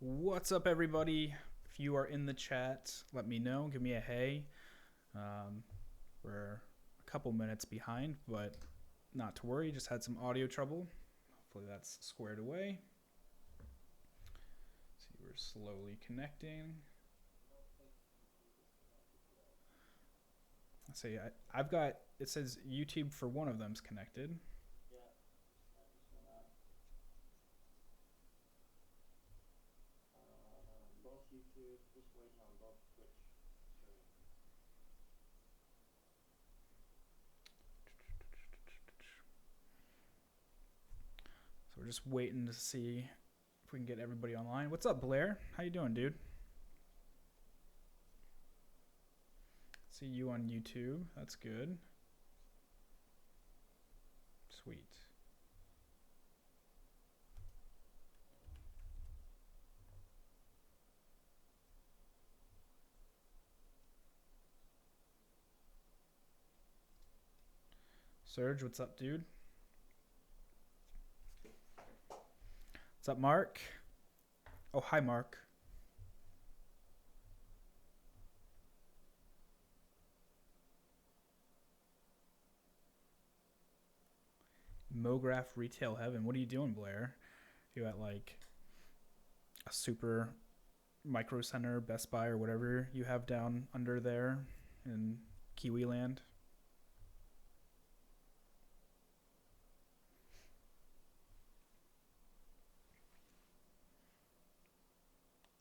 What's up, everybody? If you are in the chat, let me know. Give me a hey. We're a couple minutes behind, but not to worry. Just had some audio trouble. Hopefully that's squared away. See, we're slowly connecting. Let's see. I've got, it says YouTube for one of them's connected. YouTube, just waiting on both Twitch streams. So we're just waiting to see if we can get everybody online. What's up, Blair? How you doing, dude? See you on YouTube. That's good. Sweet. Serge, what's up, dude? What's up, Mark? Oh, hi, Mark. Mograph Retail Heaven. What are you doing, Blair? You at like a super micro center, Best Buy, or whatever you have down under there in Kiwi Land?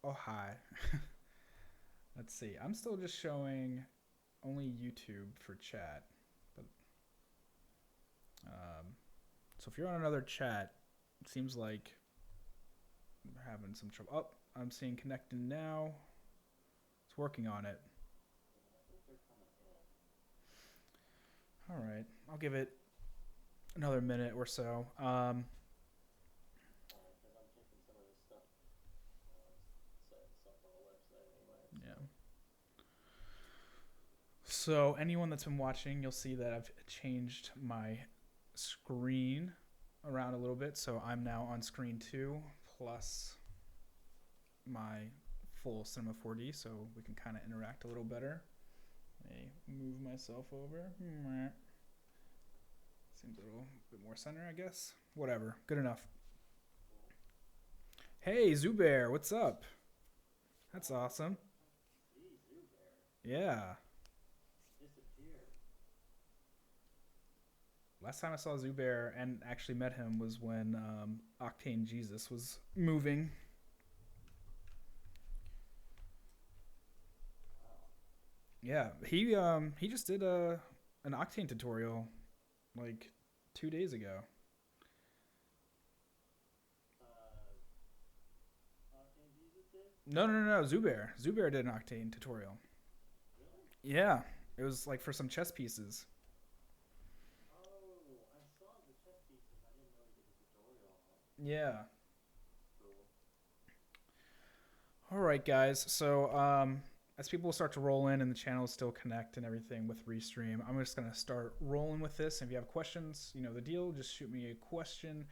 Oh, hi. Let's see. I'm still just showing only YouTube for chat. But so if you're on another chat, it seems like we're having some trouble. Oh, I'm seeing connecting now. It's working on it. All right. I'll give it another minute or so. So anyone that's been watching, you'll see that I've changed my screen around a little bit. So I'm now on screen 2 plus my full Cinema 4D, so we can kind of interact a little better. Let me move myself over. Seems a little bit more center, I guess. Whatever. Good enough. Hey, Zubair, what's up? That's awesome. Yeah. Last time I saw Zubair and actually met him was when Octane Jesus was moving. Yeah, he just did an Octane tutorial like 2 days ago. No, Zubair. Zubair did an Octane tutorial. Really? Yeah, it was like for some chess pieces. Yeah. All right, guys. So as people start to roll in and the channels still connect and everything with Restream, I'm just going to start rolling with this. If you have questions, you know the deal. Just shoot me a question.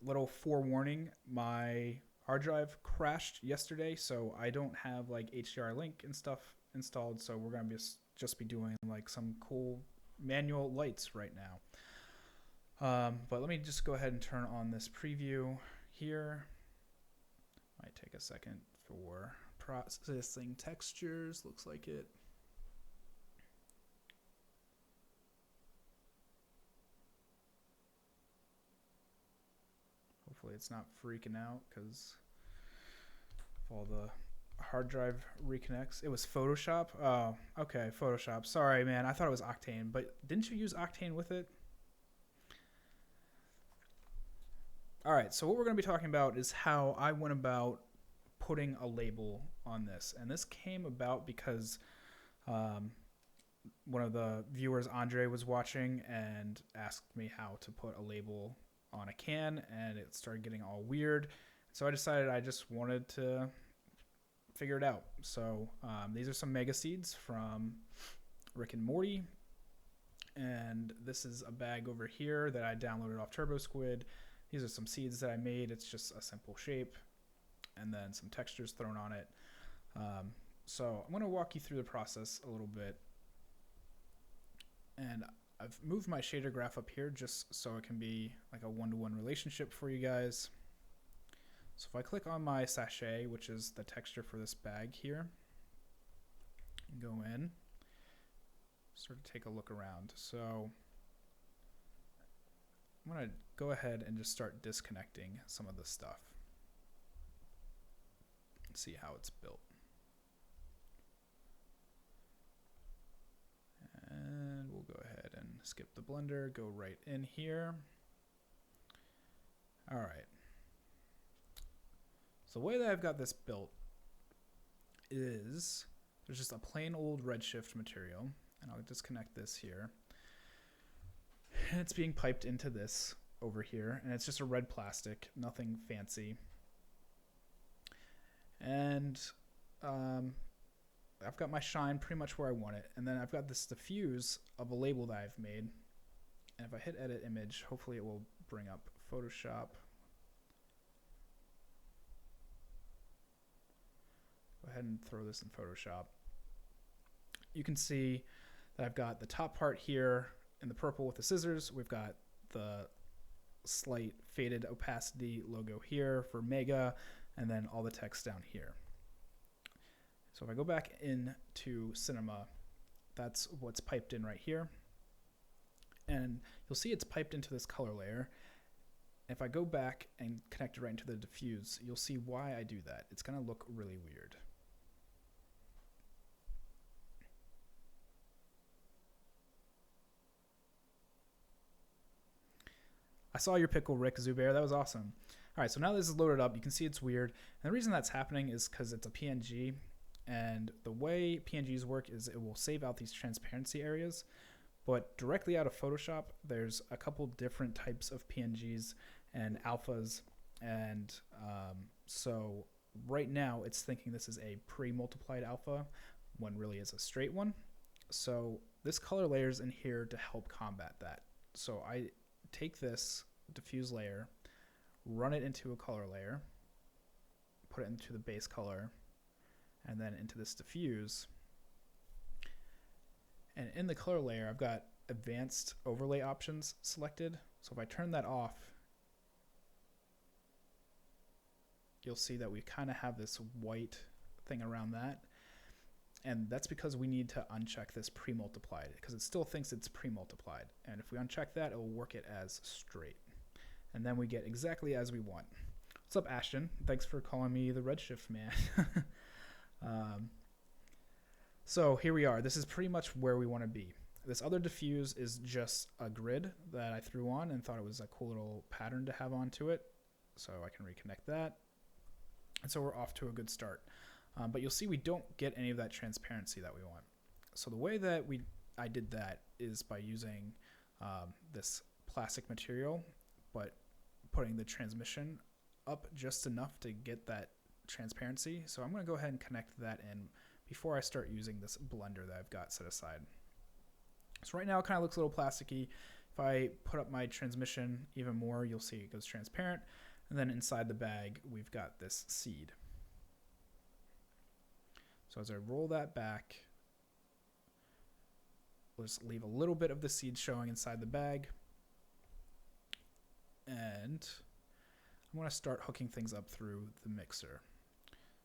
Little forewarning, my hard drive crashed yesterday, so I don't have like HDR link and stuff installed, so we're going to just be doing like some cool manual lights right now. But let me just go ahead and turn on this preview here. Might take a second for processing textures. Looks like it. Hopefully it's not freaking out because if all the hard drive reconnects. It was Photoshop? Oh, okay, Photoshop. Sorry, man. I thought it was Octane, but didn't you use Octane with it? All right, so what we're going to be talking about is how I went about putting a label on this. And this came about because one of the viewers, Andre, was watching and asked me how to put a label on a can, and it started getting all weird. So I decided I just wanted to figure it out. So these are some mega seeds from Rick and Morty. And this is a bag over here that I downloaded off TurboSquid. These are some seeds that I made. It's just a simple shape and then some textures thrown on it. So I'm going to walk you through the process a little bit. And I've moved my shader graph up here just so it can be like a one-to-one relationship for you guys. So if I click on my sachet, which is the texture for this bag here, and go in, sort of take a look around. So I'm going to go ahead and just start disconnecting some of the stuff and see how it's built. And we'll go ahead and skip the blender, go right in here. All right. So the way that I've got this built is there's just a plain old Redshift material, and I'll disconnect this here. And it's being piped into this over here, and it's just a red plastic, nothing fancy. And I've got my shine pretty much where I want it, and then I've got this diffuse of a label that I've made. And if I hit edit image, hopefully it will bring up Photoshop. Go ahead and throw this in Photoshop. You can see that I've got the top part here in the purple with the scissors. We've got the slight faded opacity logo here for Mega, and then all the text down here. So if I go back into Cinema, that's what's piped in right here. And you'll see it's piped into this color layer. If I go back and connect it right into the diffuse, you'll see why I do that. It's going to look really weird. I saw your pickle, Rick, Zubair. That was awesome. All right, so now this is loaded up. You can see it's weird. And the reason that's happening is because it's a PNG. And the way PNGs work is it will save out these transparency areas. But directly out of Photoshop, there's a couple different types of PNGs and alphas. And so right now, it's thinking this is a pre-multiplied alpha when really it's a straight one. So this color layer is in here to help combat that. So I take this diffuse layer, run it into a color layer, put it into the base color, and then into this diffuse. And in the color layer, I've got advanced overlay options selected. So if I turn that off, you'll see that we kind of have this white thing around that. And that's because we need to uncheck this pre-multiplied, because it still thinks it's pre-multiplied. And if we uncheck that, it will work it as straight. And then we get exactly as we want. What's up, Ashton? Thanks for calling me the Redshift man. So here we are. This is pretty much where we want to be. This other diffuse is just a grid that I threw on and thought it was a cool little pattern to have onto it. So I can reconnect that. And so we're off to a good start. But you'll see we don't get any of that transparency that we want. So the way that I did that is by using this plastic material, but putting the transmission up just enough to get that transparency. So I'm going to go ahead and connect that in before I start using this blender that I've got set aside. So right now it kind of looks a little plasticky. If I put up my transmission even more, you'll see it goes transparent. And then inside the bag, we've got this seed. So as I roll that back, we'll just leave a little bit of the seed showing inside the bag. And I'm going to start hooking things up through the mixer.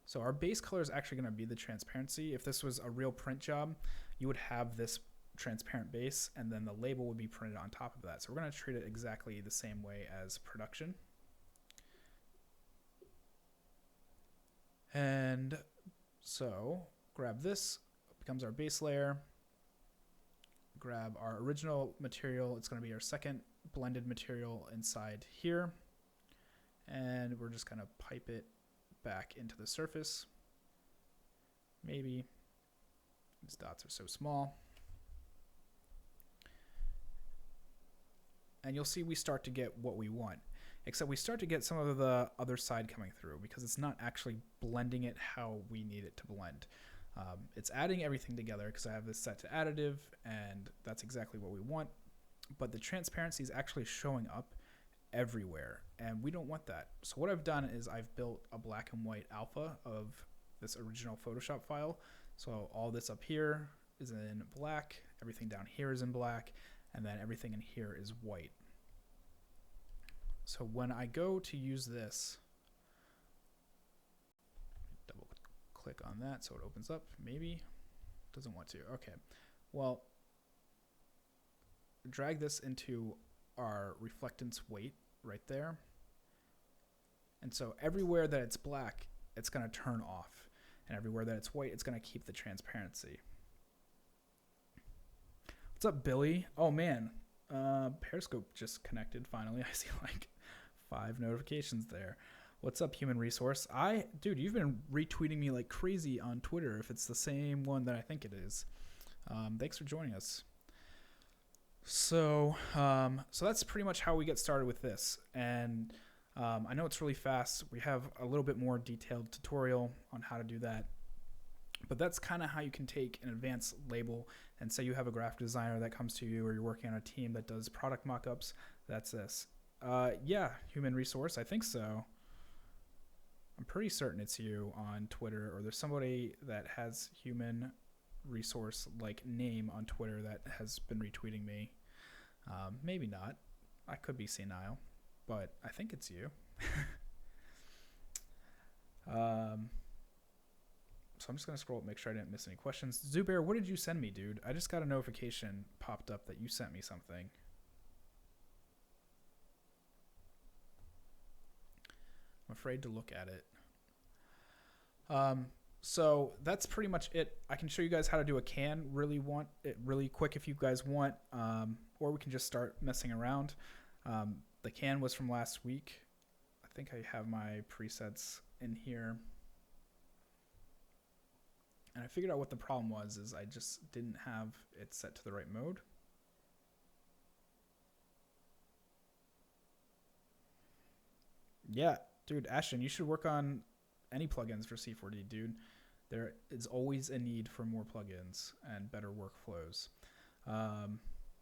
So our base color is actually going to be the transparency. If this was a real print job, you would have this transparent base, and then the label would be printed on top of that. So we're going to treat it exactly the same way as production. And so grab this, becomes our base layer. Grab our original material. It's going to be our second blended material inside here. And we're just going to pipe it back into the surface. Maybe. These dots are so small. And you'll see we start to get what we want. Except we start to get some of the other side coming through because it's not actually blending it how we need it to blend. It's adding everything together because I have this set to additive, and that's exactly what we want. But the transparency is actually showing up everywhere, and we don't want that. So what I've done is I've built a black and white alpha of this original Photoshop file. So all this up here is in black, everything down here is in black, and then everything in here is white. So when I go to use this, double click on that so it opens up. Maybe doesn't want to. Okay, well, drag this into our reflectance weight right there. And so everywhere that it's black, it's going to turn off. And everywhere that it's white, it's going to keep the transparency. What's up, Billy? Oh, man. Periscope just connected finally. I see like 5 notifications there. What's up, Human Resource? Dude, you've been retweeting me like crazy on Twitter if it's the same one that I think it is. Thanks for joining us. So that's pretty much how we get started with this. And I know it's really fast. We have a little bit more detailed tutorial on how to do that. But that's kind of how you can take an advanced label and say you have a graphic designer that comes to you, or you're working on a team that does product mockups. That's this. Yeah, Human Resource, I think so. I'm pretty certain it's you on Twitter, or there's somebody that has Human Resource like name on Twitter that has been retweeting me. Maybe not. I could be senile, but I think it's you. So I'm just gonna scroll up, make sure I didn't miss any questions. Zubair, what did you send me, dude? I just got a notification popped up that you sent me something. I'm afraid to look at it. So that's pretty much it. I can show you guys how to do a can really quick if you guys want, or we can just start messing around. The can was from last week. I think I have my presets in here. And I figured out what the problem was, is I just didn't have it set to the right mode. Yeah, dude, Ashton, you should work on any plugins for C4D, dude. There is always a need for more plugins and better workflows.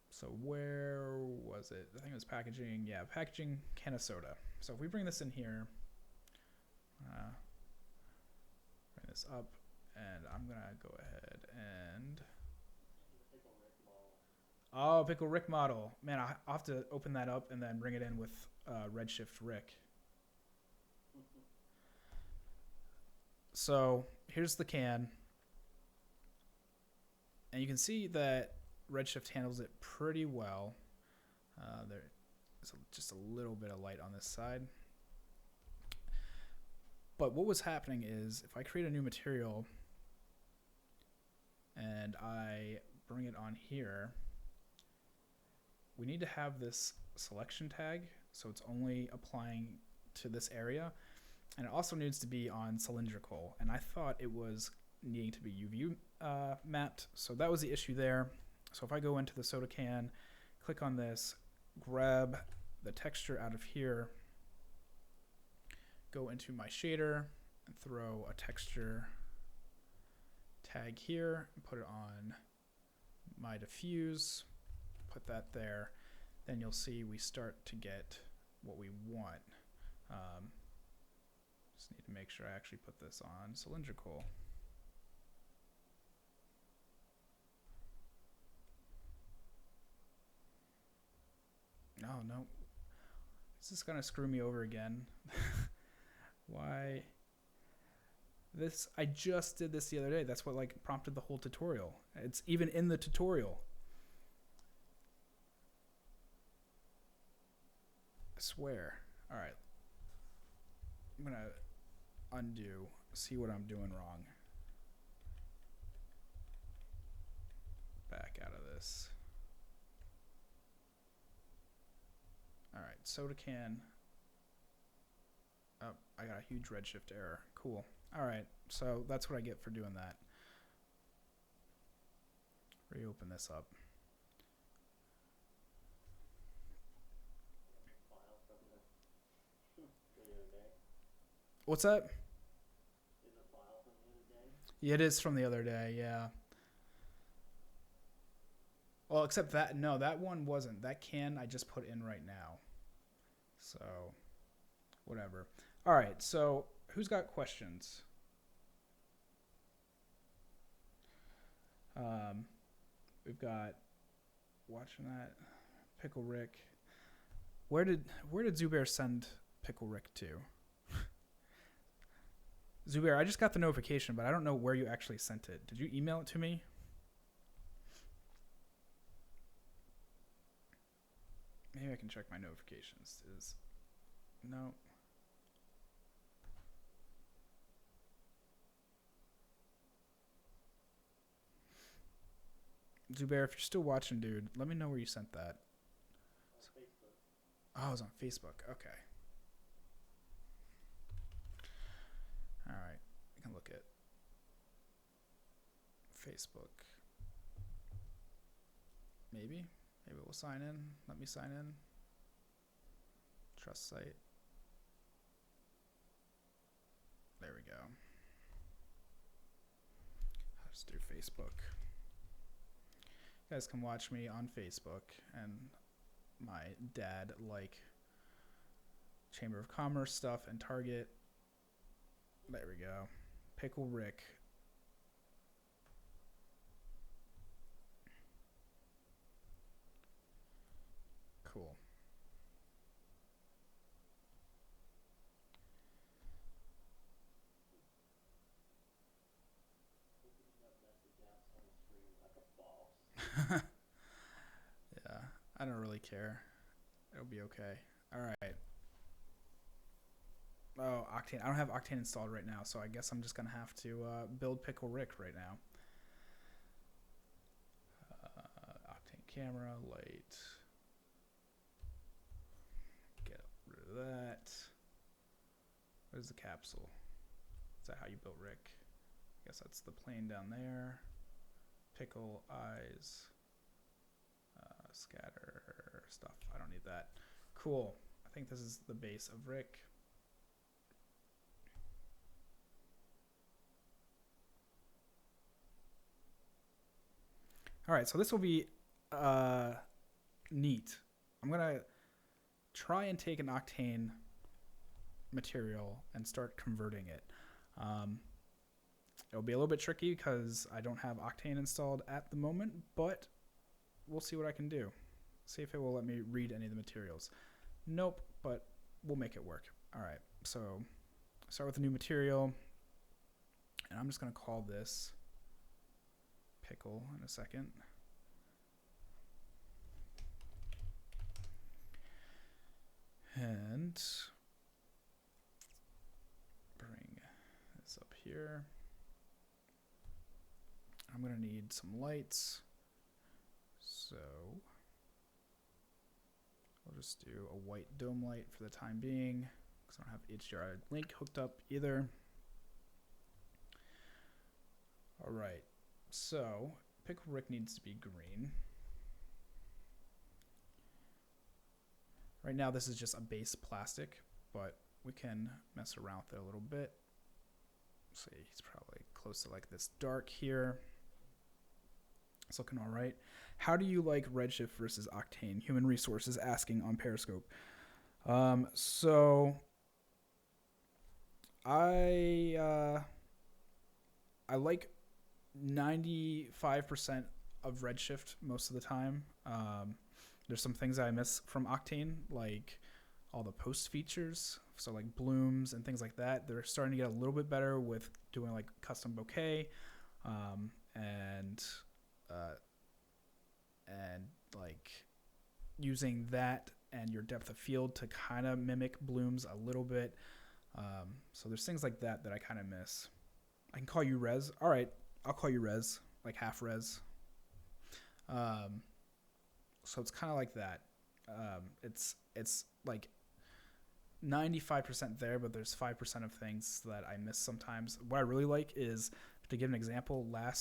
So where was it? I think it was packaging. Yeah, packaging, can of soda. So if we bring this in here, bring this up, and I'm going to go ahead and... Oh, Pickle Rick model. Man, I'll have to open that up and then bring it in with Redshift Rick. So here's the can. And you can see that Redshift handles it pretty well. There's just a little bit of light on this side. But what was happening is, if I create a new material and I bring it on here, we need to have this selection tag, so it's only applying to this area. And it also needs to be on cylindrical. And I thought it was needing to be UV mapped. So that was the issue there. So if I go into the soda can, click on this, grab the texture out of here, go into my shader and throw a texture tag here and put it on my diffuse, put that there, then you'll see we start to get what we want. Just need to make sure I actually put this on cylindrical. Oh, no. This is going to screw me over again. Why? I just did this the other day. That's what like prompted the whole tutorial. It's even in the tutorial. I swear. All right. I'm going to undo, see what I'm doing wrong. Back out of this. All right, soda can. Oh, I got a huge Redshift error. Cool. All right, so that's what I get for doing that. Reopen this up. What's that? Yeah, it is from the other day, yeah. Well, except that, no, that one wasn't. That can I just put in right now. So, whatever. All right. So, who's got questions? We've got watching that Pickle Rick. Where did Zubair send Pickle Rick to? Zubair, I just got the notification, but I don't know where you actually sent it. Did you email it to me? Maybe I can check my notifications. No. Zubair, if you're still watching, dude, let me know where you sent that. On Facebook. Oh, it was on Facebook. Okay. All right. You can look at Facebook. Maybe we'll sign in. Let me sign in. Trust site. There we go. I'll just do Facebook. You guys can watch me on Facebook and my dad like Chamber of Commerce stuff and Target. There we go. Pickle Rick. Cool. Opening up message apps on the screen like a boss. Yeah, I don't really care. It'll be okay. All right. Oh, Octane. I don't have Octane installed right now, so I guess I'm just going to have to build Pickle Rick right now. Octane camera, light. Get rid of that. What is the capsule? Is that how you built Rick? I guess that's the plane down there. Pickle, eyes, scatter stuff. I don't need that. Cool. I think this is the base of Rick. All right, so this will be neat. I'm going to try and take an Octane material and start converting it. It'll be a little bit tricky because I don't have Octane installed at the moment, but we'll see what I can do. See if it will let me read any of the materials. Nope, but we'll make it work. All right, so start with a new material, and I'm just going to call this Pickle in a second. And bring this up here. I'm going to need some lights. So I'll just do a white dome light for the time being because I don't have HDRI link hooked up either. All right, so Pickle Rick needs to be green. Right now this is just a base plastic, but we can mess around with it a little bit. See, he's probably close to like this dark here. It's looking all right. How do you like Redshift versus Octane? Human Resources asking on Periscope. So I like 95% of Redshift most of the time. There's some things that I miss from Octane, like all the post features, so like blooms and things like that. They're starting to get a little bit better with doing like custom bouquet, and like using that and your depth of field to kind of mimic blooms a little bit. So there's things like that that I kind of miss. I can call you Res. All right, I'll call you Res, like half Res. So it's kind of like that. It's like 95% there, but there's 5% of things that I miss sometimes. What I really like is, to give an example, a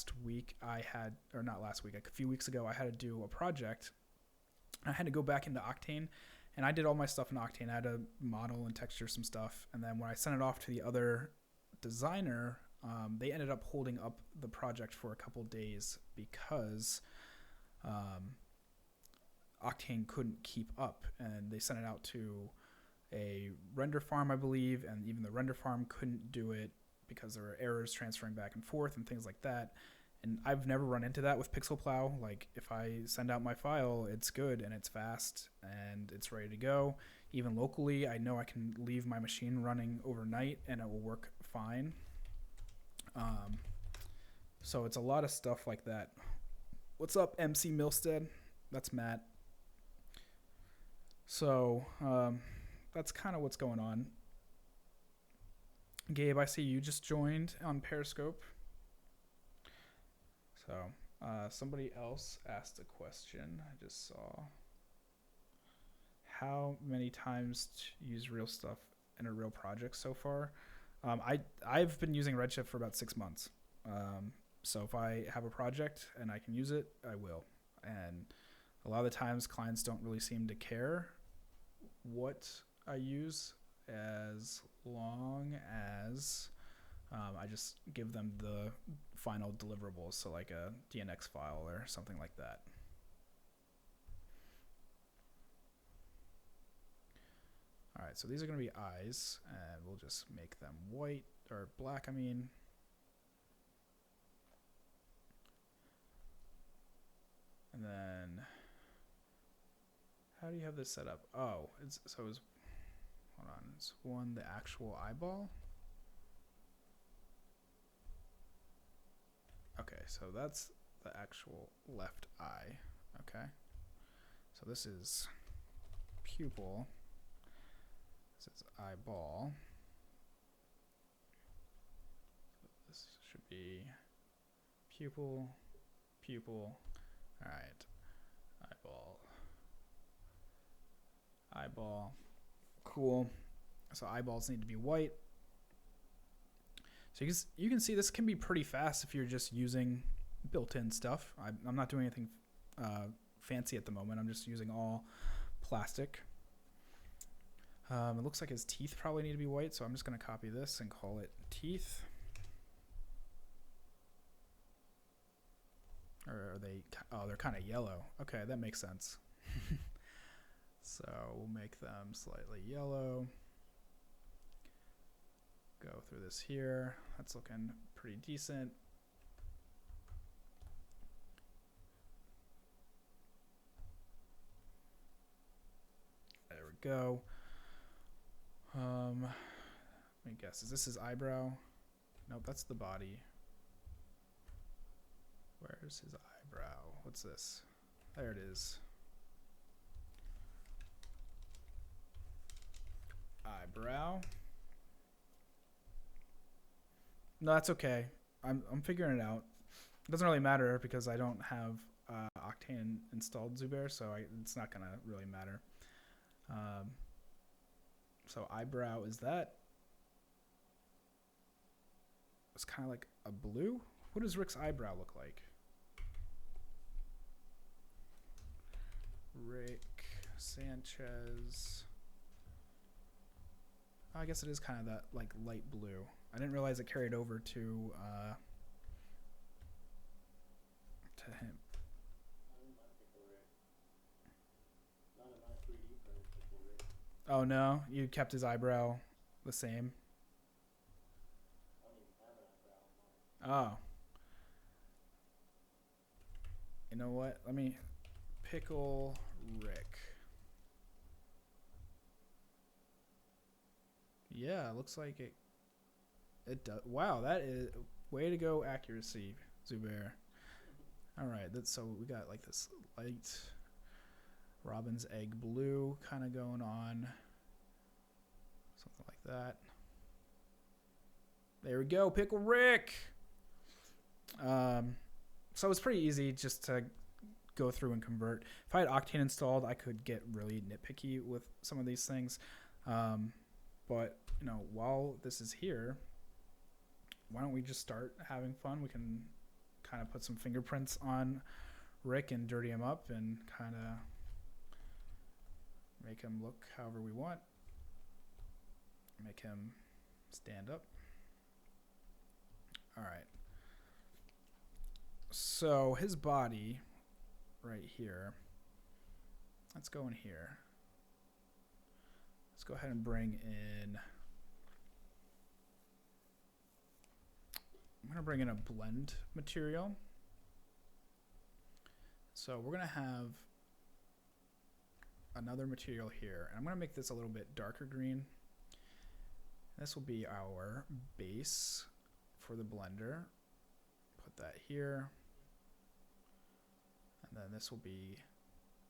few weeks ago, I had to do a project. I had to go back into Octane, and I did all my stuff in Octane. I had to model and texture some stuff, and then when I sent it off to the other designer, they ended up holding up the project for a couple days because Octane couldn't keep up, and they sent it out to a render farm, I believe, and even the render farm couldn't do it because there were errors transferring back and forth and things like that. And I've never run into that with PixelPlow. Like, if I send out my file, it's good and it's fast and it's ready to go. Even locally, I know I can leave my machine running overnight and it will work fine. So it's a lot of stuff like that. What's up, MC Milstead? That's Matt. So that's kind of what's going on. Gabe, I see you just joined on Periscope. So somebody else asked a question. I just saw. How many times to use real stuff in a real project so far? I've been using Redshift for about 6 months. So if I have a project and I can use it, I will. And a lot of the times clients don't really seem to care what I use as long as I just give them the final deliverables, so like a DNX file or something like that. All right, so these are going to be eyes, and we'll just make them white, or black, I mean. And then, how do you have this set up? Oh, hold on, is one the actual eyeball? Okay, so that's the actual left eye. Okay, so this is pupil. This is eyeball. So this should be pupil, pupil. All right, eyeball, eyeball. Cool. So eyeballs need to be white. So you can see this can be pretty fast if you're just using built-in stuff. I'm not doing anything fancy at the moment. I'm just using all plastic. It looks like his teeth probably need to be white, so I'm just going to copy this and call it teeth. Or are they? Oh, they're kind of yellow. Okay, that makes sense. So we'll make them slightly yellow. Go through this here. That's looking pretty decent. There we go. Let me guess. Is this his eyebrow? Nope, that's the body. Where's his eyebrow? What's this? There it is. Eyebrow. No, that's okay. I'm figuring it out. It doesn't really matter because I don't have Octane installed Zubair, so it's not gonna really matter. So eyebrow is that. It's kind of like a blue. What does Rick's eyebrow look like? Rick Sanchez. Oh, I guess it is kind of that like light blue. I didn't realize it carried over to him. Oh no, you kept his eyebrow the same. Oh. You know what? Let me pickle Rick. Yeah, it looks like it does. Wow, that is way to go accuracy, Zubair. All right, so we got like this light robin's egg blue kind of going on. Something like that. There we go, Pickle Rick. So it's pretty easy just to go through and convert. If I had Octane installed, I could get really nitpicky with some of these things. But you know, while this is here, why don't we just start having fun? We can kind of put some fingerprints on Rick and dirty him up and kind of make him look however we want. Make him stand up. All right. So his body right here, let's go in here. let's go ahead and bring in, I'm going to bring in a blend material. So we're going to have another material here, and I'm going to make this a little bit darker green. This will be our base for the blender. Put that here. And then this will be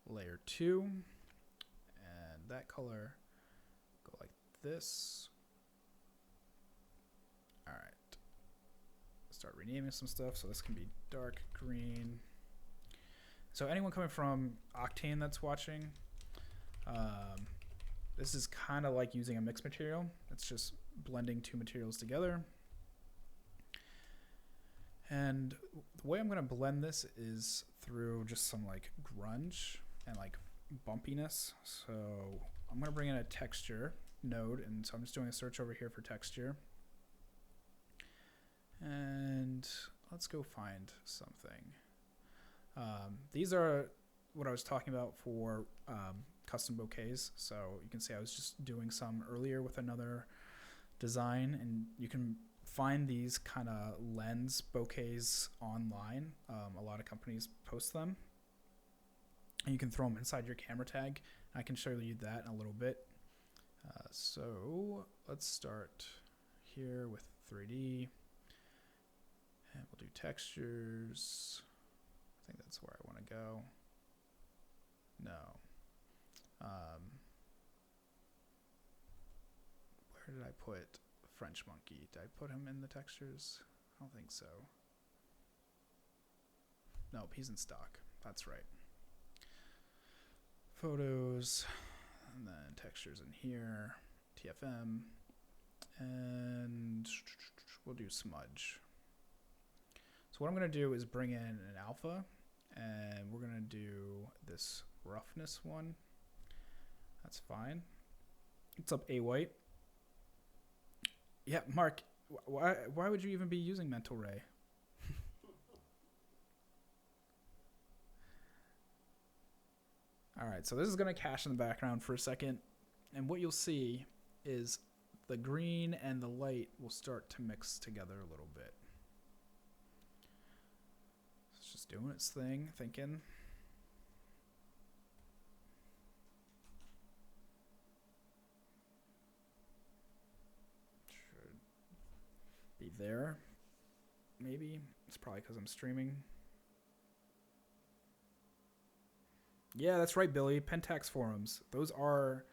layer 2. And that color go like this. All right. Start renaming some stuff. So this can be dark green. So anyone coming from Octane that's watching, this is kind of like using a mixed material. It's just blending two materials together. And the way I'm going to blend this is through just some like grunge and like bumpiness. So I'm going to bring in a texture node, and so I'm just doing a search over here for texture. And let's go find something. These are what I was talking about for custom bouquets. So you can see I was just doing some earlier with another design, and you can find these kind of lens bouquets online. A lot of companies post them, and you can throw them inside your camera tag. I can show you that in a little bit. So let's start here with 3D, and we'll do textures. I think that's where I want to go. No. Where did I put French Monkey? Did I put him in the textures? I don't think so. Nope, he's in stock. That's right. Photos, and then textures in here, TFM, and we'll do smudge. So what I'm going to do is bring in an alpha, and we're going to do this roughness one. That's fine. What's up, A-White? Yeah, Mark, why would you even be using Mental Ray? All right, so this is going to cache in the background for a second, and what you'll see is the green and the light will start to mix together a little bit. It's just doing its thing, thinking. Should be there. Maybe. It's probably because I'm streaming. Yeah, that's right, Billy. Pentax forums. Those are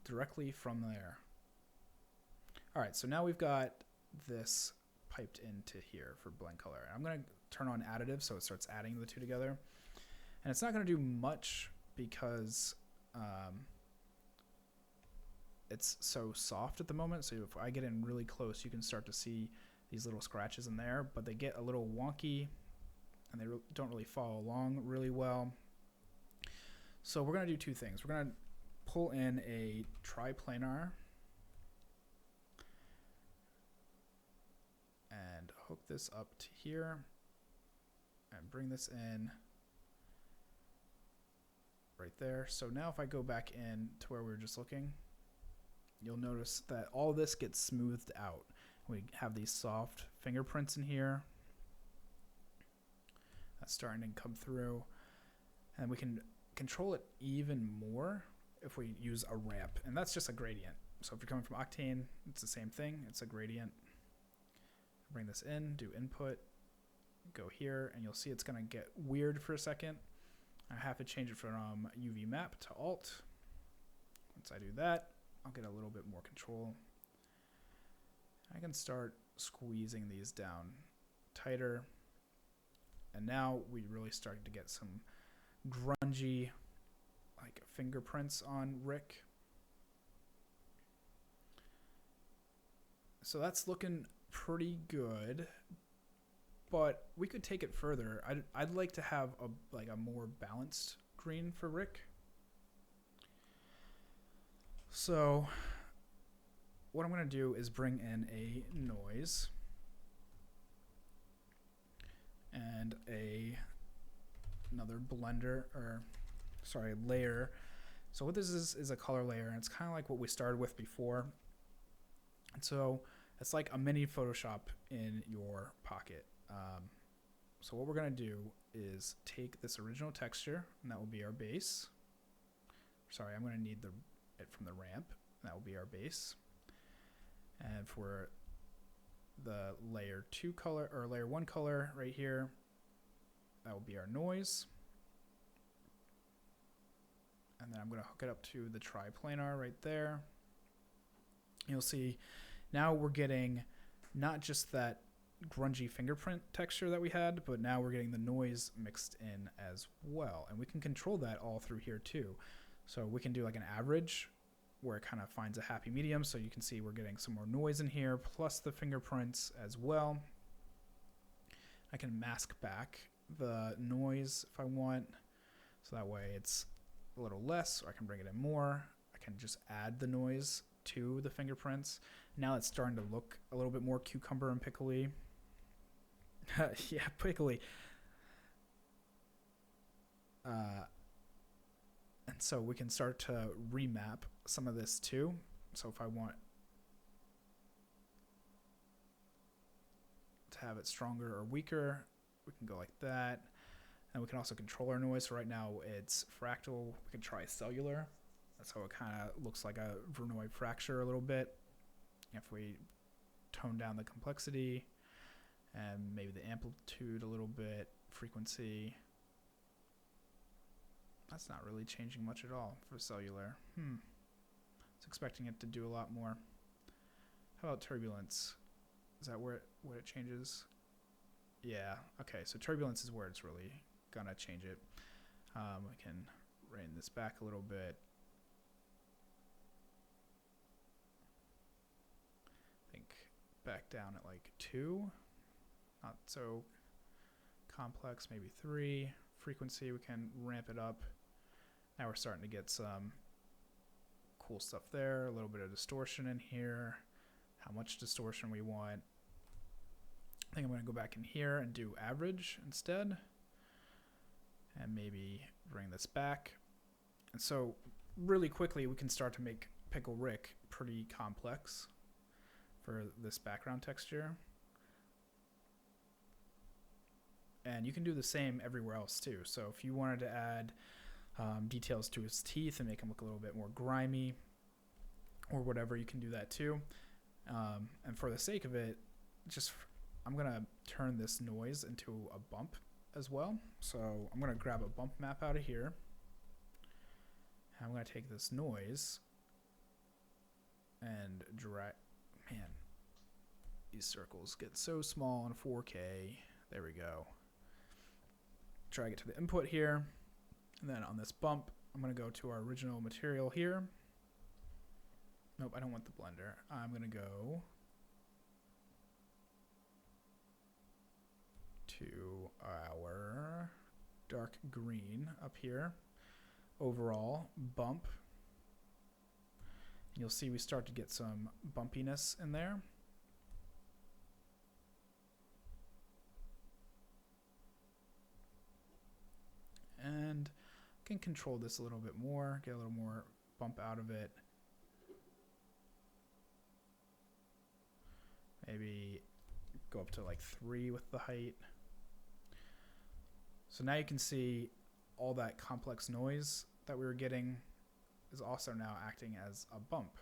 directly from there. All right, so now we've got this piped into here for blend color. I'm going to turn on additive so it starts adding the two together. And it's not going to do much because it's so soft at the moment. So if I get in really close, you can start to see these little scratches in there, but they get a little wonky and they don't really follow along really well. So we're going to do two things. We're going to pull in a triplanar and hook this up to here and bring this in right there. So now if I go back in to where we were just looking, you'll notice that all this gets smoothed out. We have these soft fingerprints in here. That's starting to come through. And we can control it even more if we use a ramp. And that's just a gradient. So if you're coming from Octane, it's the same thing. It's a gradient. Bring this in, do input, go here, and you'll see it's going to get weird for a second. I have to change it from UV map to alt. Once I do that, I'll get a little bit more control. I can start squeezing these down tighter. And now we really started to get some grungy like fingerprints on Rick. So that's looking pretty good, but we could take it further. I'd like to have a more balanced green for Rick. So what I'm going to do is bring in a noise and another blender, or sorry, layer So what this is a color layer, and it's kind of like what we started with before. And so it's like a mini Photoshop in your Pocket. So what we're going to do is take this original texture, and that will be our base. Sorry, I'm going to need it from the ramp. That will be our base. And for the layer 2 color, or layer 1 color right here, that will be our noise. And then I'm going to hook it up to the triplanar right there. You'll see now we're getting not just that grungy fingerprint texture that we had, but now we're getting the noise mixed in as well. And we can control that all through here too. So we can do like an average where it kind of finds a happy medium. So you can see we're getting some more noise in here, plus the fingerprints as well. I can mask back the noise if I want. So that way it's a little less, or I can bring it in more. I can just add the noise to the fingerprints. Now it's starting to look a little bit more cucumber and pickly. Yeah, pickly. And so we can start to remap some of this too. So if I want to have it stronger or weaker, we can go like that. And we can also control our noise. So right now it's fractal. We can try cellular. That's how it kind of looks like a Voronoi fracture a little bit. If we tone down the complexity and maybe the amplitude a little bit, frequency. That's not really changing much at all for cellular. I was expecting it to do a lot more. How about turbulence? Is that where it changes? Yeah, okay, so turbulence is where it's really gonna change it. We can rein this back a little bit. I think back down at like 2. Not so complex, maybe 3. Frequency, we can ramp it up. Now we're starting to get some cool stuff there. A little bit of distortion in here. How much distortion we want. I think I'm going to go back in here and do average instead. And maybe bring this back. And so really quickly we can start to make Pickle Rick pretty complex for this background texture. And you can do the same everywhere else too. So if you wanted to add details to his teeth and make him look a little bit more grimy or whatever, you can do that too. And for the sake of it, I'm going to turn this noise into a bump as well. So I'm going to grab a bump map out of here. And I'm going to take this noise and drag. Man, these circles get so small in 4K. There we go. Drag it to the input here. And then on this bump, I'm going to go to our original material here. Nope, I don't want the blender. I'm going to go to our dark green up here. Overall bump. You'll see we start to get some bumpiness in there. And can control this a little bit more, get a little more bump out of it. Maybe go up to like 3 with the height. So now you can see all that complex noise that we were getting is also now acting as a bump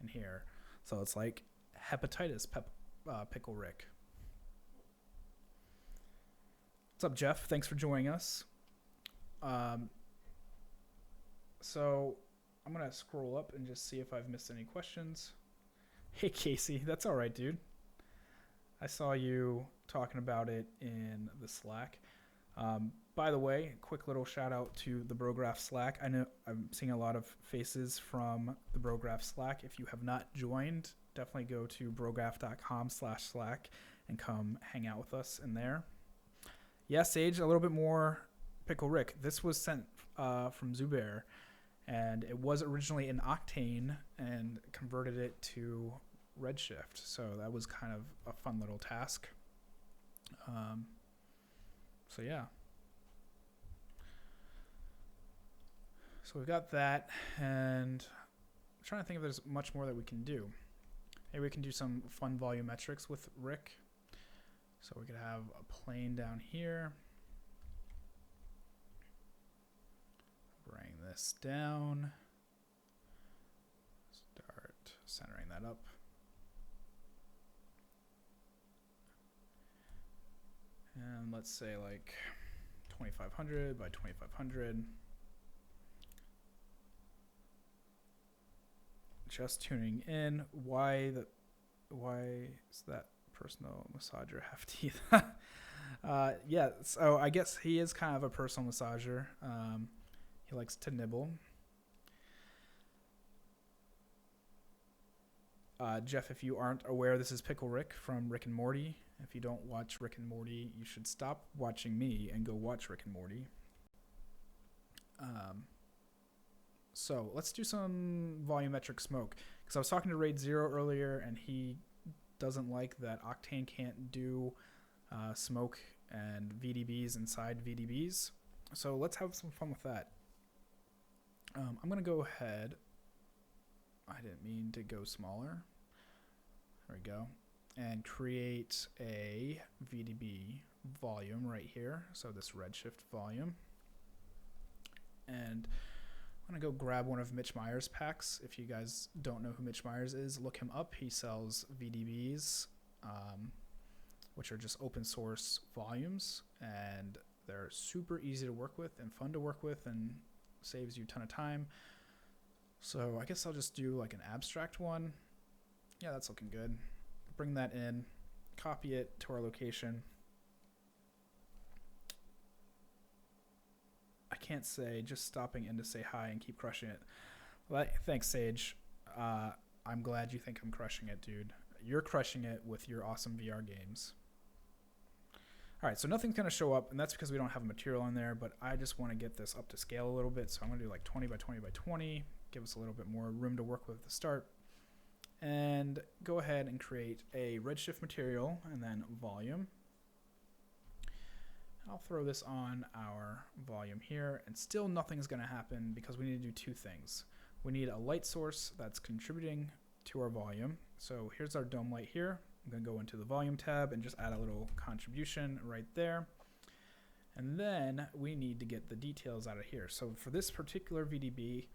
in here. So it's like hepatitis Pickle Rick. What's up, Jeff? Thanks for joining us. So I'm going to scroll up and just see if I've missed any questions. Hey, Casey. That's all right, dude. I saw you talking about it in the Slack. By the way, quick little shout out to the Brograph Slack. I know I'm seeing a lot of faces from the Brograph Slack. If you have not joined, definitely go to brograph.com/Slack and come hang out with us in there. Yeah, Sage, a little bit more Pickle Rick. This was sent from Zubair, and it was originally in Octane and converted it to Redshift. So that was kind of a fun little task. So yeah. So we've got that, and I'm trying to think if there's much more that we can do. Maybe we can do some fun volumetrics with Rick. So we could have a plane down here. Bring this down. Start centering that up. And let's say like 2500 by 2500. Just tuning in. Why is that personal massager have teeth? Yeah, so I guess he is kind of a personal massager. He likes to nibble. Jeff, if you aren't aware, this is Pickle Rick from Rick and Morty. If you don't watch Rick and Morty, you should stop watching me and go watch Rick and Morty. So let's do some volumetric smoke. Because I was talking to Raid Zero earlier, and he doesn't like that Octane can't do smoke and VDBs inside VDBs. So let's have some fun with that. I'm going to go ahead. I didn't mean to go smaller. There we go. And create a VDB volume right here. So this Redshift volume. And I'm going to go grab one of Mitch Meyer's packs. If you guys don't know who Mitch Myers is, look him up. He sells VDBs, which are just open source volumes. And they're super easy to work with and fun to work with and saves you a ton of time. So I guess I'll just do like an abstract one. Yeah, that's looking good. Bring that in, copy it to our location. I can't say, just stopping in to say hi and keep crushing it. Well, thanks, Sage. I'm glad you think I'm crushing it, dude. You're crushing it with your awesome VR games. All right, so nothing's going to show up, and that's because we don't have a material in there, but I just want to get this up to scale a little bit, so I'm going to do like 20 by 20 by 20, give us a little bit more room to work with at the start, and go ahead and create a Redshift material and then volume. I'll throw this on our volume here, and still nothing's going to happen because we need to do two things. We need a light source that's contributing to our volume. So here's our dome light here. I'm going to go into the volume tab and just add a little contribution right there. And then we need to get the details out of here. So for this particular VDB,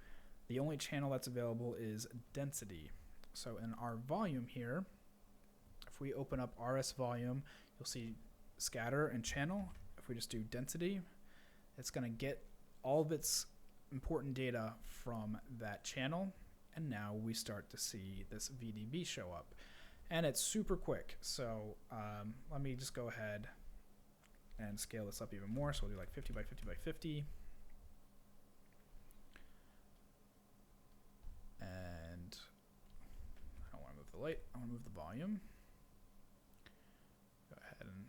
the only channel that's available is density. So in our volume here, if we open up RS volume, you'll see scatter and channel. If we just do density, it's going to get all of its important data from that channel. And now we start to see this VDB show up. And it's super quick. So let me just go ahead and scale this up even more. So we'll do like 50 by 50 by 50. And I don't want to move the light. I want to move the volume. Go ahead and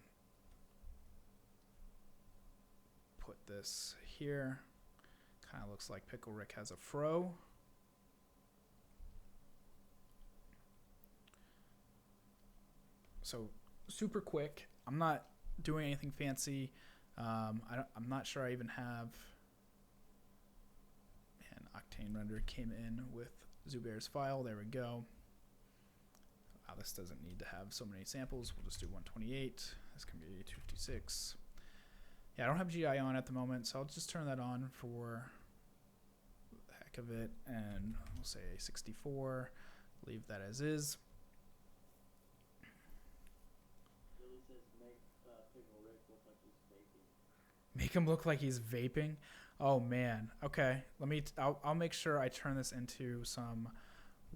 put this here. Kind of looks like Pickle Rick has a fro. So super quick. I'm not doing anything fancy. I'm not sure I even have. And Octane render came in with Zubair's file. There we go. Wow, this doesn't need to have so many samples. We'll just do 128. This can be 256. Yeah, I don't have GI on at the moment, so I'll just turn that on for the heck of it, and we'll say 64. Leave that as is. Billy says make Pickle Rick look like he's vaping. Make him look like he's vaping. Oh man. Okay. I'll make sure I turn this into some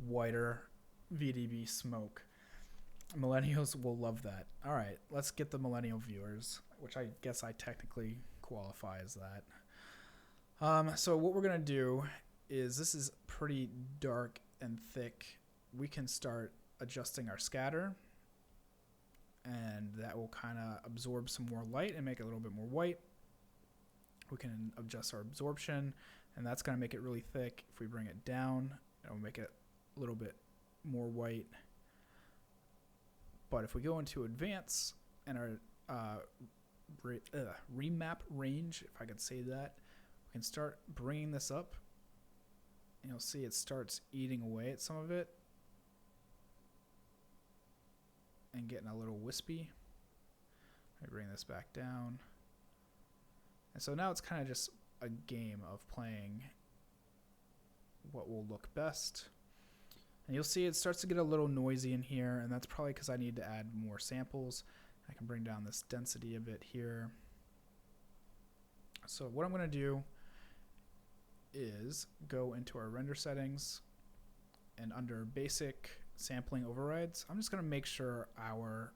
whiter VDB smoke. Millennials will love that. All right, let's get the millennial viewers, which I guess I technically qualify as that. So what we're gonna do is, this is pretty dark and thick. We can start adjusting our scatter, and that will kind of absorb some more light and make it a little bit more white. We can adjust our absorption, and that's going to make it really thick. If we bring it down, it'll make it a little bit more white. But if we go into advance and our remap range, if I could say that, we can start bringing this up And you'll see it starts eating away at some of it and getting a little wispy. I bring this back down. And so now it's kind of just a game of playing what will look best. And you'll see it starts to get a little noisy in here, and that's probably because I need to add more samples. I can bring down this density a bit here. So what I'm going to do is go into our render settings, and under basic sampling overrides, I'm just going to make sure our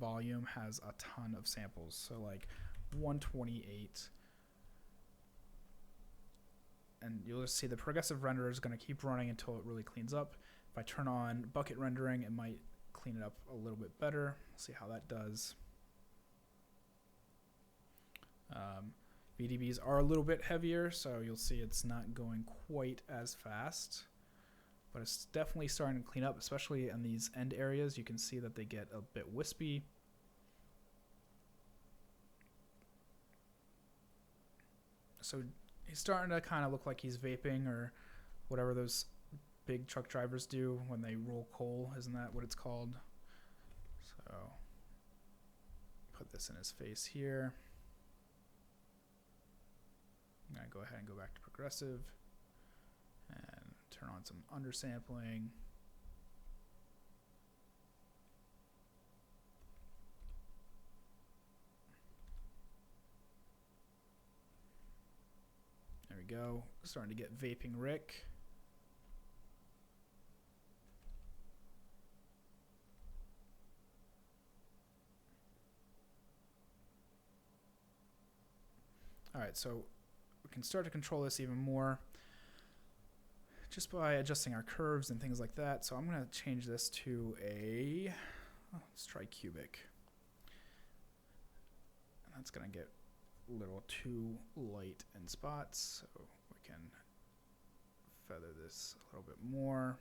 volume has a ton of samples. So like 128. And you'll just see the progressive renderer is going to keep running until it really cleans up. If I turn on bucket rendering, it might clean it up a little bit better. See how that does. VDBs are a little bit heavier, so you'll see it's not going quite as fast. But it's definitely starting to clean up, especially in these end areas. You can see that they get a bit wispy. So he's starting to kind of look like he's vaping, or whatever those big truck drivers do when they roll coal. Isn't that what it's called? So put this in his face here. I'm going to go ahead and go back to progressive and turn on some undersampling. There we go. Starting to get Vaping Rick. All right, so we can start to control this even more just by adjusting our curves and things like that. So I'm going to change this to a, let's try cubic. And that's going to get a little too light in spots, so we can feather this a little bit more.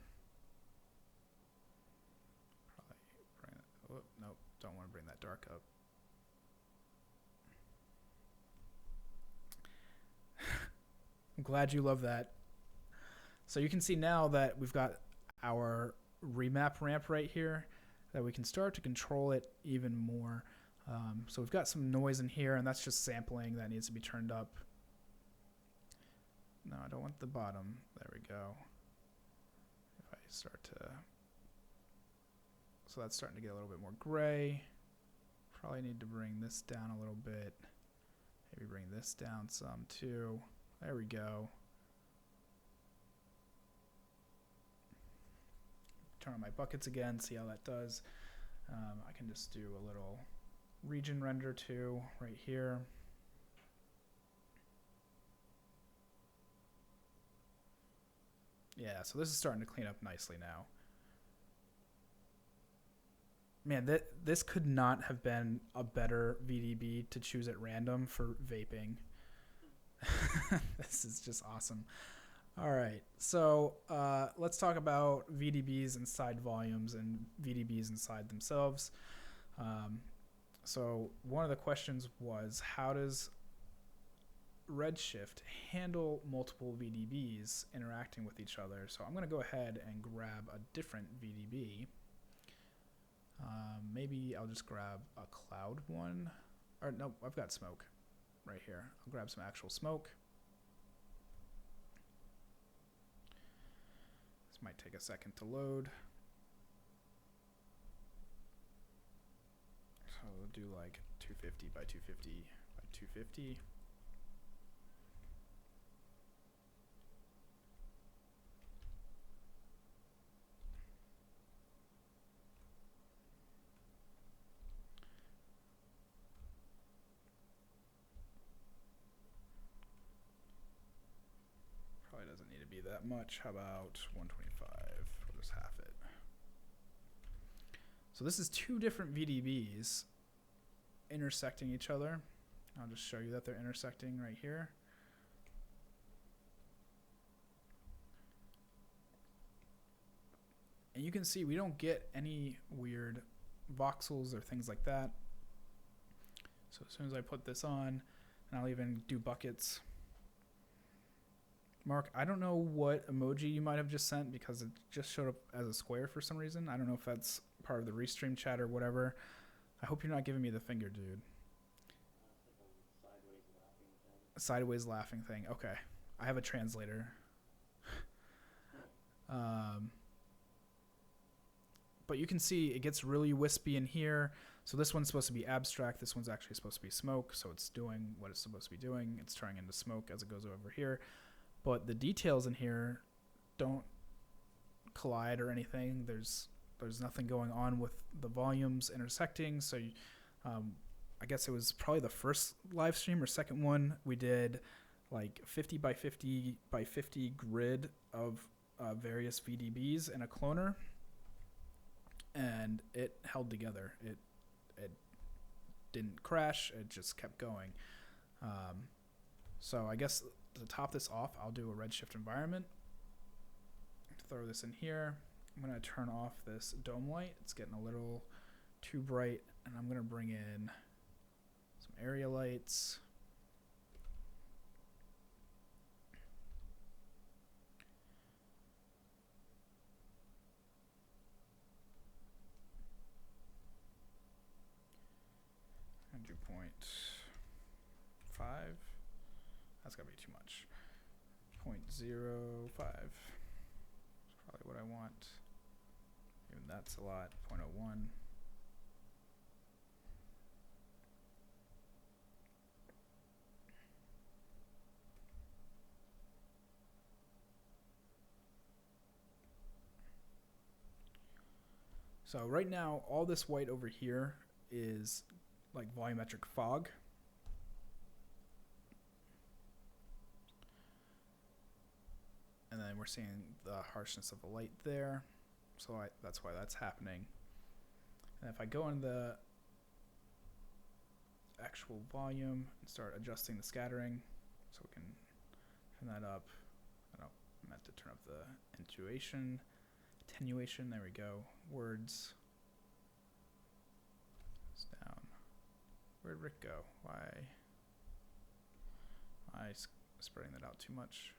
Probably bring it, oh, nope, don't want to bring that dark up. I'm glad you love that. So you can see now that we've got our remap ramp right here, that we can start to control it even more. So we've got some noise in here, and that's just sampling that needs to be turned up. No, I don't want the bottom. There we go. If I start to... So that's starting to get a little bit more gray. Probably need to bring this down a little bit. Maybe bring this down some too. There we go. Turn on my buckets again, see how that does. I can just do a little region render too, right here. Yeah, so this is starting to clean up nicely now. Man, this could not have been a better VDB to choose at random for vaping. This is just awesome. All right, so let's talk about VDBs inside volumes and VDBs inside themselves. So one of the questions was, how does Redshift handle multiple VDBs interacting with each other? So I'm going to go ahead and grab a different VDB. Maybe I'll just grab a cloud one. Or no, I've got smoke right here. I'll grab some actual smoke. This might take a second to load. So we'll do like 250 by 250 by 250. Probably doesn't need to be that much. How about 125? We'll just half it. So this is two different VDBs intersecting each other. I'll just show you that they're intersecting right here. And you can see we don't get any weird voxels or things like that. So as soon as I put this on, and I'll even do buckets. Mark, I don't know what emoji you might have just sent because it just showed up as a square for some reason. I don't know if that's part of the restream chat or whatever. I hope you're not giving me the finger, dude. It's like a sideways laughing thing. Sideways laughing thing. Okay. I have a translator. But you can see it gets really wispy in here. So this one's supposed to be abstract. This one's actually supposed to be smoke. So it's doing what it's supposed to be doing. It's turning into smoke as it goes over here. But the details in here don't collide or anything. There's nothing going on with the volumes intersecting. So I guess it was probably the first live stream or second one. We did like 50 by 50 by 50 grid of various VDBs in a cloner, and it held together. It didn't crash. It just kept going. So I guess to top this off, I'll do a Redshift environment. Throw this in here. I'm going to turn off this dome light. It's getting a little too bright, and I'm going to bring in some area lights. And do 0.5. That's got to be too much. 0.05. Probably what I want. Even that's a lot. 0.01. So right now, all this white over here is like volumetric fog. And then we're seeing the harshness of the light there. So that's why that's happening. And if I go in the actual volume and start adjusting the scattering, so we can turn that up. I meant to turn up the attenuation, there we go. Words. It's down. Where'd Rick go? Why am I spreading that out too much?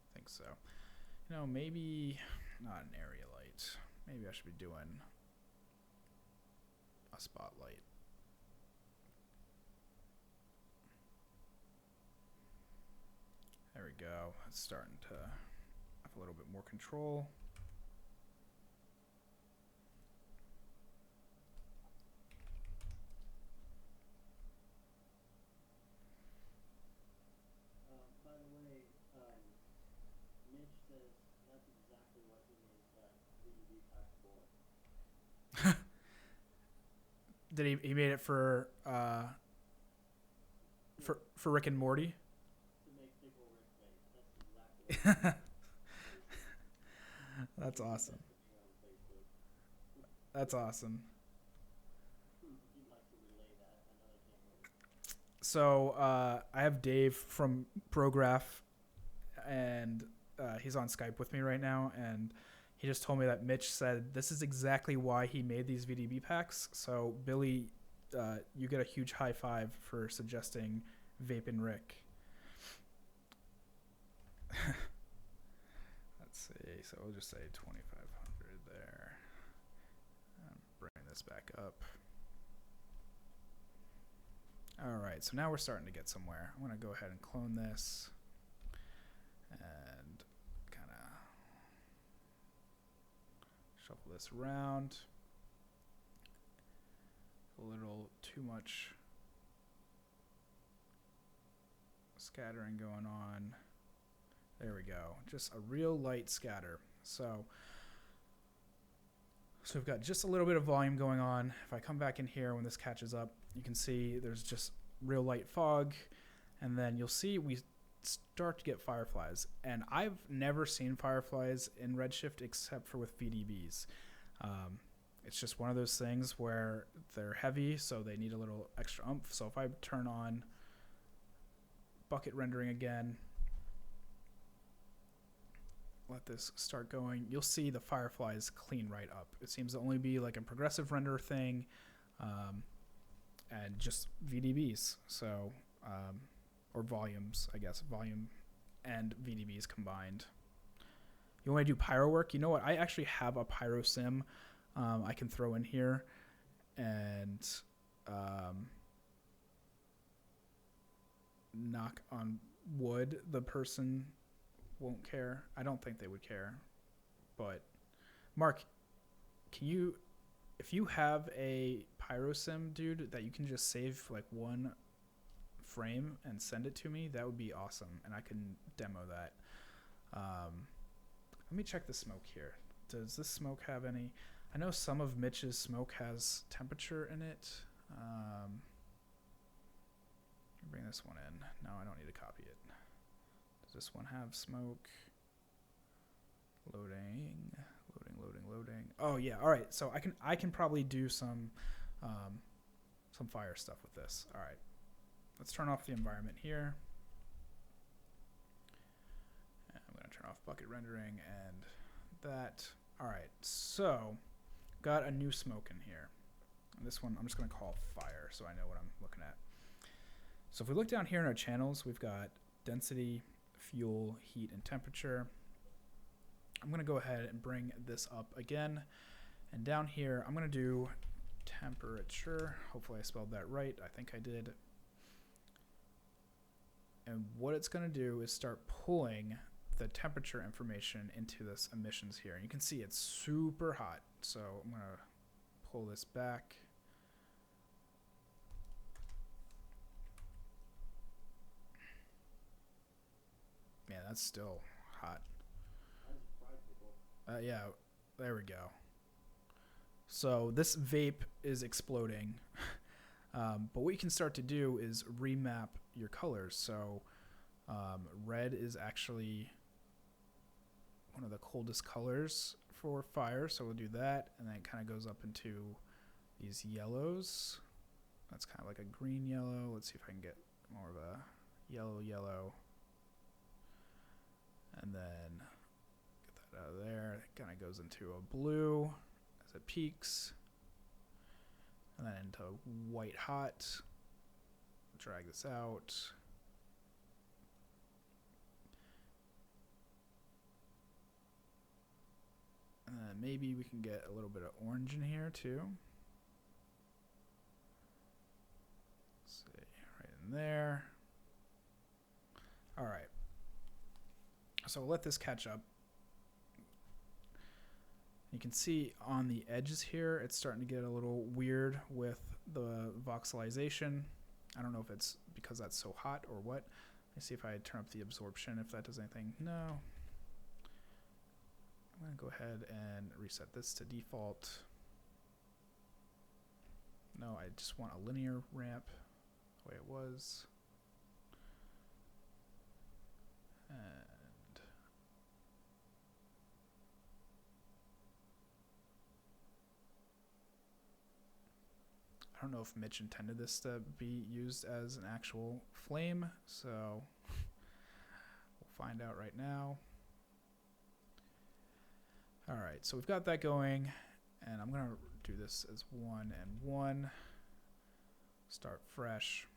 I think so. You know, maybe not an area light. Maybe I should be doing a spotlight. There we go. It's starting to have a little bit more control. By the way, Mitch says that's exactly what he made that VDB pack for. Did he made it for Rick and Morty? To make Pickle Rick face. That's exactly what That's awesome. on Facebook. That's awesome. You'd like to relay that. I know they can't hear you. So I have Dave from Brograph, and he's on Skype with me right now, and he just told me that Mitch said this is exactly why he made these VDB packs. So Billy, you get a huge high five for suggesting Vaping Rick. Let's see. So we'll just say 2,500 there. Bring this back up. All right, so now we're starting to get somewhere. I'm going to go ahead and clone this and kind of shuffle this around. A little too much scattering going on. There we go. Just a real light scatter. So we've got just a little bit of volume going on. If I come back in here when this catches up, you can see there's just real light fog, and then you'll see we start to get fireflies. And I've never seen fireflies in Redshift except for with VDBs. It's just one of those things where they're heavy, so they need a little extra oomph. So if I turn on bucket rendering again, let this start going, you'll see the fireflies clean right up. It seems to only be like a progressive render thing, and just VDBs. So, or volumes, I guess, volume and VDBs combined. You want to do pyro work? You know what? I actually have a pyro sim I can throw in here, and knock on wood, the person won't care. I don't think they would care. But Mark, can you, if you have a pyro sim, dude, that you can just save like one frame and send it to me, that would be awesome, and I can demo that. Let me check the smoke here. Does this smoke have any? I know some of Mitch's smoke has temperature in it. Bring this one in. No, I don't need to copy it. Does this one have smoke? Loading. Oh yeah. All right. So I can probably do some fire stuff with this. All right. Let's turn off the environment here. And I'm going to turn off bucket rendering and that. All right. So got a new smoke in here. And this one I'm just going to call fire so I know what I'm looking at. So if we look down here in our channels, we've got density, fuel, heat, and temperature. I'm going to go ahead and bring this up again. And down here, I'm going to do temperature. Hopefully I spelled that right. I think I did. And what it's going to do is start pulling the temperature information into this emissions here. And you can see it's super hot. So I'm going to pull this back. Man, that's still hot. Yeah, there we go. So this vape is exploding. But what you can start to do is remap your colors. So red is actually one of the coldest colors for fire. So we'll do that. And then it kind of goes up into these yellows. That's kind of like a green yellow. Let's see if I can get more of a yellow. And then get that out of there. It kind of goes into a blue as it peaks. And then into white hot. Drag this out. And then maybe we can get a little bit of orange in here too. Let's see, right in there. All right. So we'll let this catch up. You can see on the edges here, it's starting to get a little weird with the voxelization. I don't know if it's because that's so hot or what. Let me see if I turn up the absorption, if that does anything. No. I'm going to go ahead and reset this to default. No, I just want a linear ramp the way it was. And I don't know if Mitch intended this to be used as an actual flame, so we'll find out right now. All right, so we've got that going, and I'm gonna do this as 1 and 1. Start fresh.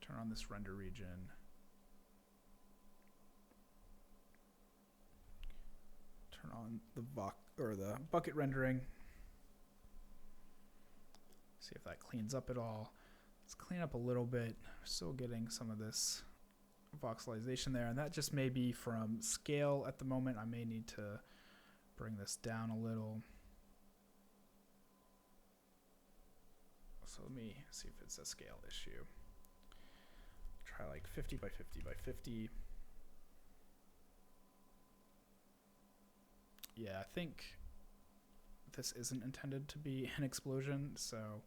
Turn on this render region. Turn on the bucket rendering. See if that cleans up at all. Let's clean up a little bit. Still getting some of this voxelization there, and that just may be from scale at the moment. I may need to bring this down a little. So let me see if it's a scale issue. Try like 50 by 50 by 50. Yeah, I think this isn't intended to be an explosion, so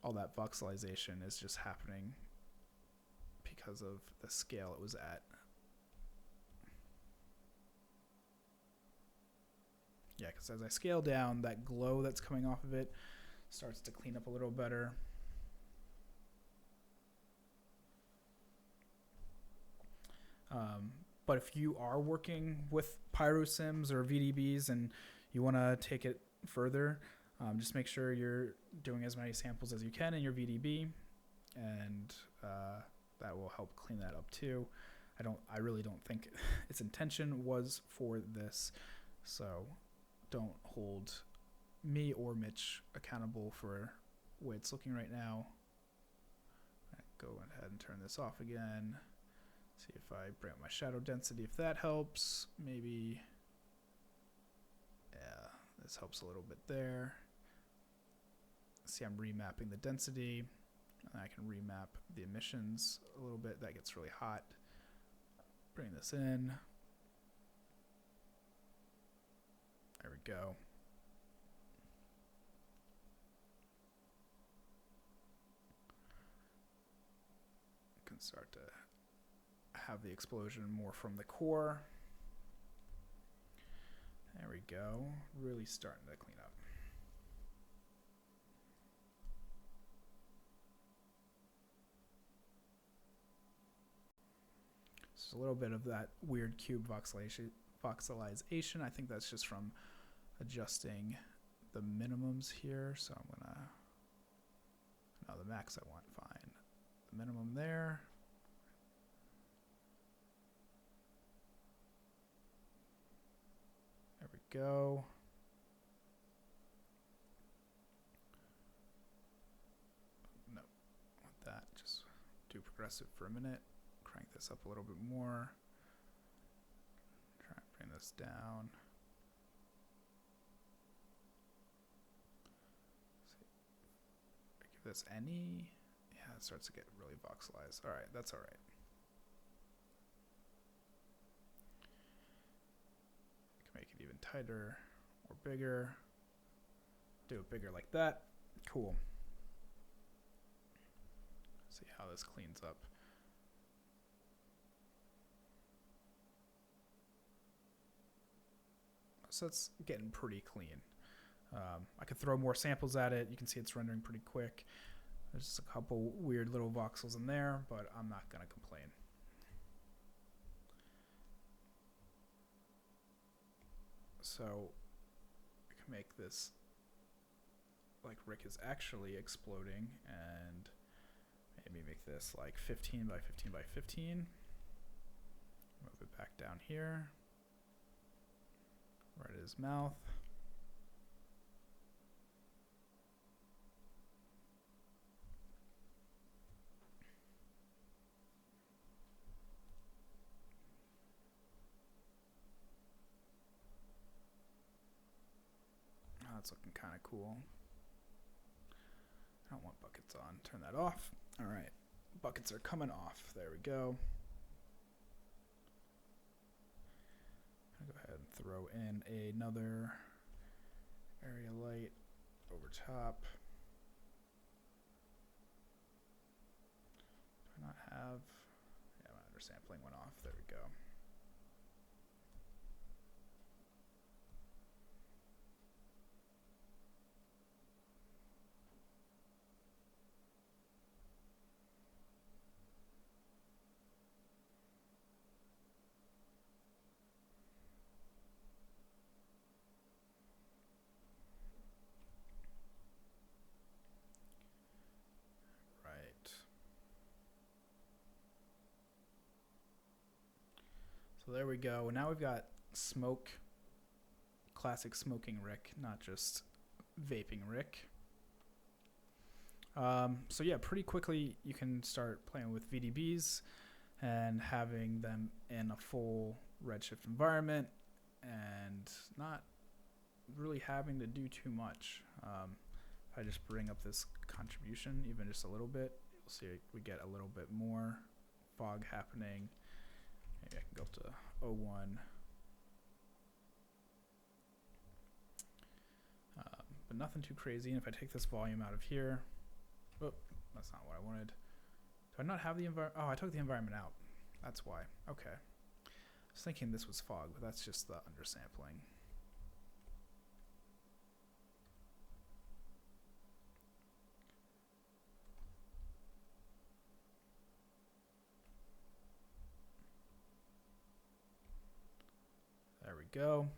all that voxelization is just happening because of the scale it was at. Yeah, because as I scale down, that glow that's coming off of it starts to clean up a little better. But if you are working with PyroSims or VDBs and you want to take it further, just make sure you're doing as many samples as you can in your VDB, and that will help clean that up too. I really don't think its intention was for this, so don't hold me or Mitch accountable for the way it's looking right now. Go ahead and turn this off again. See if I bring up my shadow density, if that helps. Maybe, yeah, this helps a little bit there. See, I'm remapping the density. And I can remap the emissions a little bit. That gets really hot. Bring this in. There we go. Can start to have the explosion more from the core. There we go. Really starting to clean up. So a little bit of that weird cube voxelization. I think that's just from adjusting the minimums here. So I'm gonna, no, the max I want, fine. The minimum there. There we go. No, I want that. Just do progressive for a minute. Crank this up a little bit more. Try and bring this down. Give this any. Yeah, it starts to get really voxelized. All right, that's all right. Can make it even tighter or bigger. Do it bigger like that. Cool. See how this cleans up. So it's getting pretty clean. I could throw more samples at it. You can see it's rendering pretty quick. There's just a couple weird little voxels in there, but I'm not going to complain. So we can make this like Rick is actually exploding, and maybe make this like 15 by 15 by 15. Move it back down here. Right at his mouth. Oh, that's looking kind of cool. I don't want buckets on. Turn that off. All right. Buckets are coming off. There we go. I'll go ahead and throw in another area light over top. Do I not have? Yeah, my undersampling went off. There we go. So there we go. Now we've got smoke, classic smoking Rick, not just vaping Rick. So yeah, pretty quickly you can start playing with VDBs and having them in a full Redshift environment and not really having to do too much. If I just bring up this contribution even just a little bit, you'll see we get a little bit more fog happening. Maybe I can go up to 01. But nothing too crazy. And if I take this volume out of here, oh, that's not what I wanted. Do I not have the environment? Oh, I took the environment out. That's why. Okay. I was thinking this was fog, but that's just the undersampling. There we go.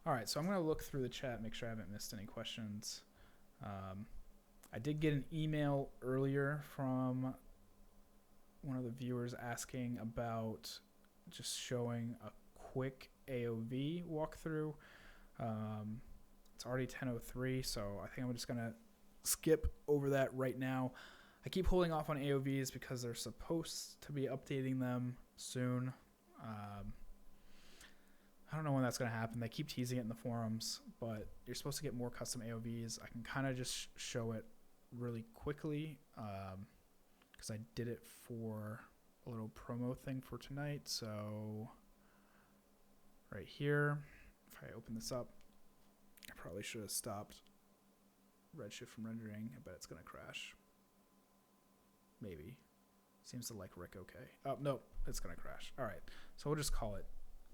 All right, so I'm going to look through the chat, make sure I haven't missed any questions. I did get an email earlier from one of the viewers asking about just showing a quick AOV walkthrough. It's already 10:03, so I think I'm just gonna skip over that right now. I keep holding off on AOVs because they're supposed to be updating them soon. I don't know when that's going to happen. They keep teasing it in the forums, but you're supposed to get more custom AOVs. I can kind of just show it really quickly because I did it for a little promo thing for tonight. So right here, if I open this up, I probably should have stopped Redshift from rendering. I bet it's going to crash. Maybe. Seems to like Rick okay. Oh, no, it's going to crash. All right, so we'll just call it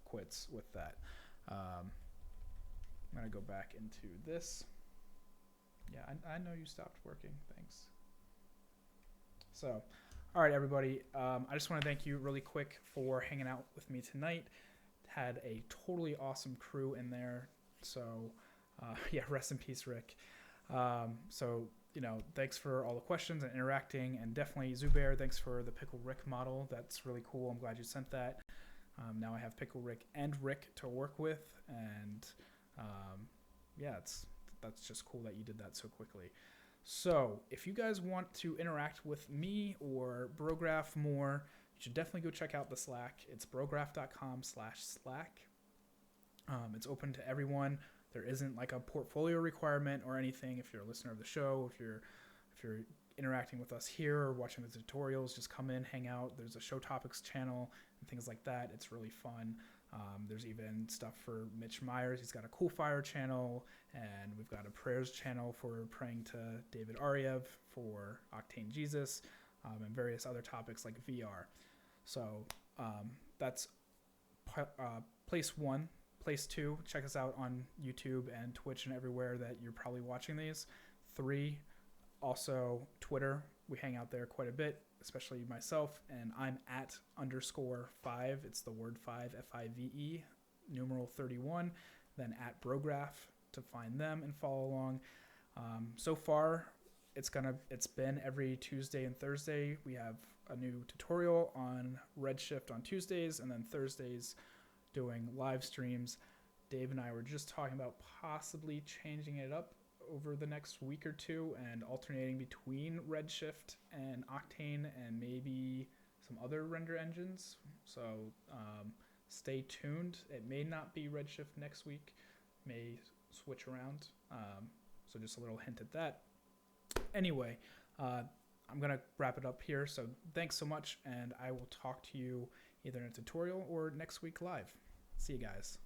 quits with that. I'm going to go back into this. Yeah, I know you stopped working. Thanks. So, all right, everybody. I just want to thank you really quick for hanging out with me tonight. Had a totally awesome crew in there. So, yeah, rest in peace, Rick. So, you know, thanks for all the questions and interacting. And definitely, Zubair, thanks for the Pickle Rick model. That's really cool. I'm glad you sent that. Now I have Pickle Rick and Rick to work with. And, yeah, that's just cool that you did that so quickly. So if you guys want to interact with me or Brograph more, you should definitely go check out the Slack. It's brograph.com/Slack. It's open to everyone. There isn't like a portfolio requirement or anything. If you're a listener of the show, if you're interacting with us here or watching the tutorials, just come in, hang out. There's a show topics channel and things like that. It's really fun. There's even stuff for Mitch Myers. He's got a Cool Fire channel, and we've got a prayers channel for praying to David Ariev for Octane Jesus, and various other topics like VR. So that's place one. Place two, check us out on YouTube and Twitch and everywhere that you're probably watching these. 3, also Twitter. We hang out there quite a bit, especially myself, and I'm at _5. It's the word 5, F-I-V-E, numeral 31, then at Brograph to find them and follow along. So far, it's been every Tuesday and Thursday. We have a new tutorial on Redshift on Tuesdays, and then Thursdays doing live streams. Dave and I were just talking about possibly changing it up over the next week or two and alternating between Redshift and Octane and maybe some other render engines. So stay tuned. It may not be Redshift next week, may switch around. So just a little hint at that. Anyway, I'm going to wrap it up here. So thanks so much, and I will talk to you either in a tutorial or next week live. See you guys.